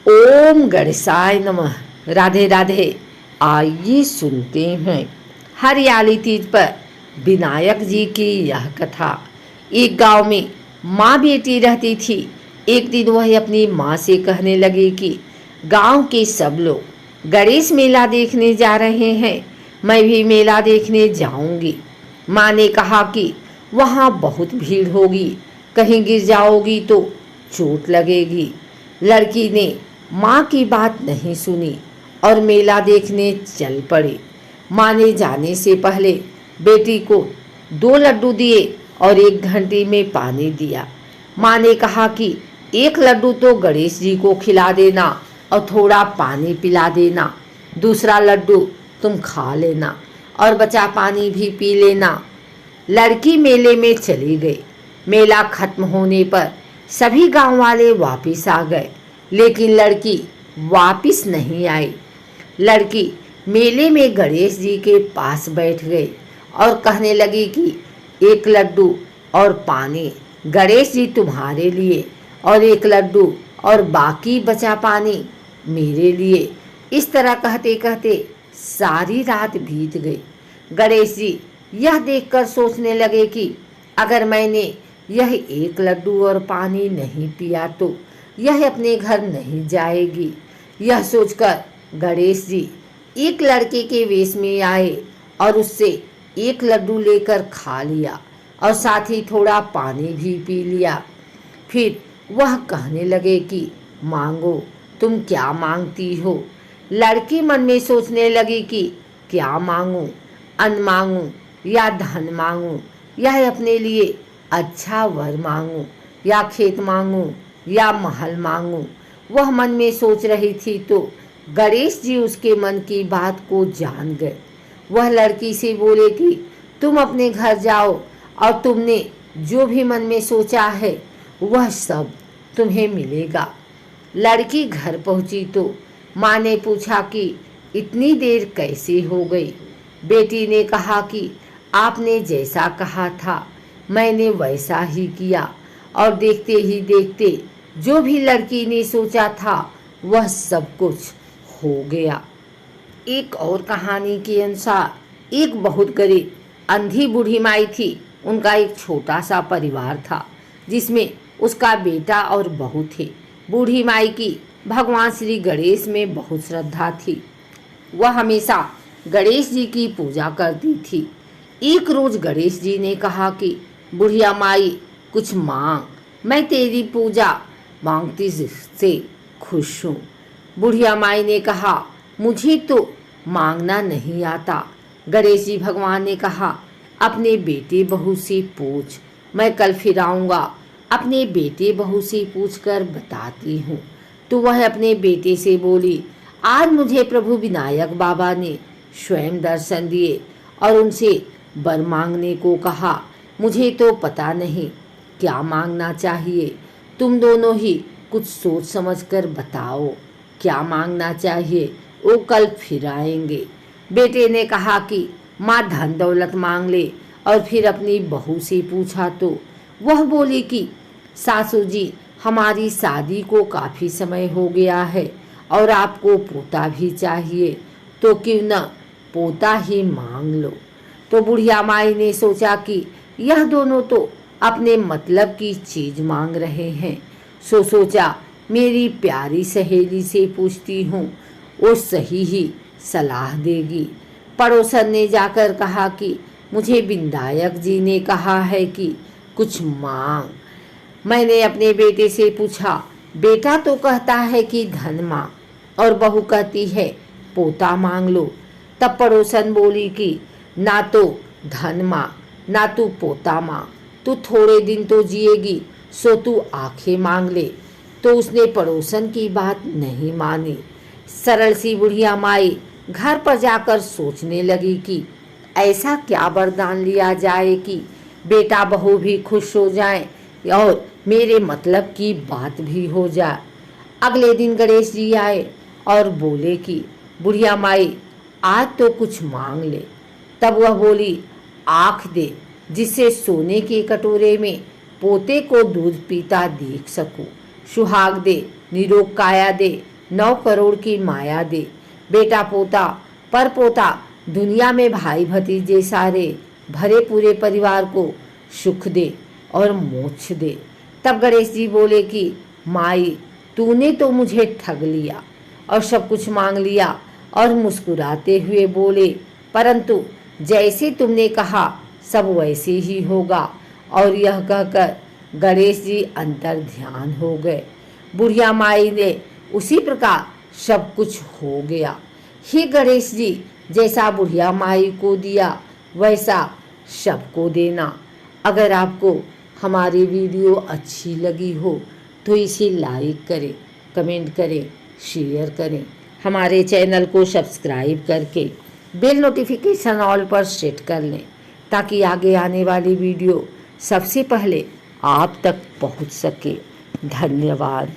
ओम गणेशाय नमः। राधे राधे। आइए सुनते हैं हरियाली तीज पर विनायक जी की यह कथा। एक गांव में माँ बेटी रहती थी। एक दिन वह अपनी माँ से कहने लगी कि गांव के सब लोग गणेश मेला देखने जा रहे हैं, मैं भी मेला देखने जाऊंगी। माँ ने कहा कि वहाँ बहुत भीड़ होगी, कहीं गिर जाओगी तो चोट लगेगी। लड़की ने माँ की बात नहीं सुनी और मेला देखने चल पड़ी। माँ ने जाने से पहले बेटी को 2 लड्डू दिए और 1 घंटी में पानी दिया। माँ ने कहा कि 1 लड्डू तो गणेश जी को खिला देना और थोड़ा पानी पिला देना, दूसरा लड्डू तुम खा लेना और बचा पानी भी पी लेना। लड़की मेले में चली गई। मेला खत्म होने पर सभी गांव वाले वापिस आ गए, लेकिन लड़की वापिस नहीं आई। लड़की मेले में गणेश जी के पास बैठ गई और कहने लगी कि 1 लड्डू और पानी गणेश जी तुम्हारे लिए और 1 लड्डू और बाकी बचा पानी मेरे लिए। इस तरह कहते कहते सारी रात बीत गई। गणेश जी यह देखकर सोचने लगे कि अगर मैंने यह 1 लड्डू और पानी नहीं पिया तो यह अपने घर नहीं जाएगी। यह सोचकर गणेश जी एक लड़के के वेश में आए और उससे 1 लड्डू लेकर खा लिया और साथ ही थोड़ा पानी भी पी लिया। फिर वह कहने लगे कि मांगो, तुम क्या मांगती हो। लड़की मन में सोचने लगी कि क्या मांगूं, अन्न मांगूं या धन मांगूं, यह अपने लिए अच्छा वर मांगूं या खेत मांगूं या महल मांगूं। वह मन में सोच रही थी तो गणेश जी उसके मन की बात को जान गए। वह लड़की से बोले कि तुम अपने घर जाओ और तुमने जो भी मन में सोचा है वह सब तुम्हें मिलेगा। लड़की घर पहुंची तो माँ ने पूछा कि इतनी देर कैसे हो गई। बेटी ने कहा कि आपने जैसा कहा था मैंने वैसा ही किया और देखते ही देखते जो भी लड़की ने सोचा था वह सब कुछ हो गया। एक और कहानी के अनुसार एक बहुत गरीब अंधी बूढ़ी माई थी। उनका एक छोटा सा परिवार था जिसमें उसका बेटा और बहू थे। बूढ़ी माई की भगवान श्री गणेश में बहुत श्रद्धा थी। वह हमेशा गणेश जी की पूजा करती थी। एक रोज गणेश जी ने कहा कि बुढ़िया माई कुछ मांग, मैं तेरी पूजा मांगती से खुश हूँ। बुढ़िया माई ने कहा मुझे तो मांगना नहीं आता। गणेश जी भगवान ने कहा अपने बेटे बहू से पूछ, मैं कल फिर आऊँगा, अपने बेटे बहू से पूछ कर बताती हूँ। तो वह अपने बेटे से बोली, आज मुझे प्रभु विनायक बाबा ने स्वयं दर्शन दिए और उनसे वर मांगने को कहा। मुझे तो पता नहीं क्या मांगना चाहिए, तुम दोनों ही कुछ सोच समझ कर बताओ क्या मांगना चाहिए, वो कल फिर आएंगे। बेटे ने कहा कि माँ धन दौलत मांग ले और फिर अपनी बहू से पूछा तो वह बोली कि सासू जी हमारी शादी को काफ़ी समय हो गया है और आपको पोता भी चाहिए, तो क्यों न पोता ही मांग लो। तो बुढ़िया माई ने सोचा कि यह दोनों तो अपने मतलब की चीज मांग रहे हैं। सोचा मेरी प्यारी सहेली से पूछती हूँ, वो सही ही सलाह देगी। पड़ोसन ने जाकर कहा कि मुझे विनायक जी ने कहा है कि कुछ मांग। मैंने अपने बेटे से पूछा, बेटा तो कहता है कि धन मांग और बहू कहती है पोता मांग लो। तब पड़ोसन बोली कि ना तो धन मांग ना तू पोता मांग, तू थोड़े दिन तो जिएगी, सो तू आंखें मांग ले। तो उसने पड़ोसन की बात नहीं मानी। सरल सी बुढ़िया माई घर पर जाकर सोचने लगी कि ऐसा क्या वरदान लिया जाए कि बेटा बहू भी खुश हो जाएं और मेरे मतलब की बात भी हो जाए। अगले दिन गणेश जी आए और बोले कि बुढ़िया माई आज तो कुछ मांग ले। तब वह बोली, आँख दे जिससे सोने के कटोरे में पोते को दूध पीता देख सकूं। सुहाग दे, निरोग काया दे, 9 करोड़ की माया दे। बेटा पोता पर पोता दुनिया में भाई भतीजे सारे भरे पूरे परिवार को सुख दे और मोक्ष दे। तब गणेश जी बोले कि माई, तूने तो मुझे ठग लिया और सब कुछ मांग लिया। और मुस्कुराते हुए बोले, परंतु जैसे तुमने कहा सब वैसे ही होगा। और यह कहकर गणेश जी अंतर ध्यान हो गए। बुढ़िया माई ने उसी प्रकार सब कुछ हो गया। हे गणेश जी, जैसा बुढ़िया माई को दिया वैसा सबको देना। अगर आपको हमारी वीडियो अच्छी लगी हो तो इसे लाइक करें, कमेंट करें, शेयर करें। हमारे चैनल को सब्सक्राइब करके बेल नोटिफिकेशन ऑल पर सेट कर लें ताकि आगे आने वाली वीडियो सबसे पहले आप तक पहुंच सके। धन्यवाद।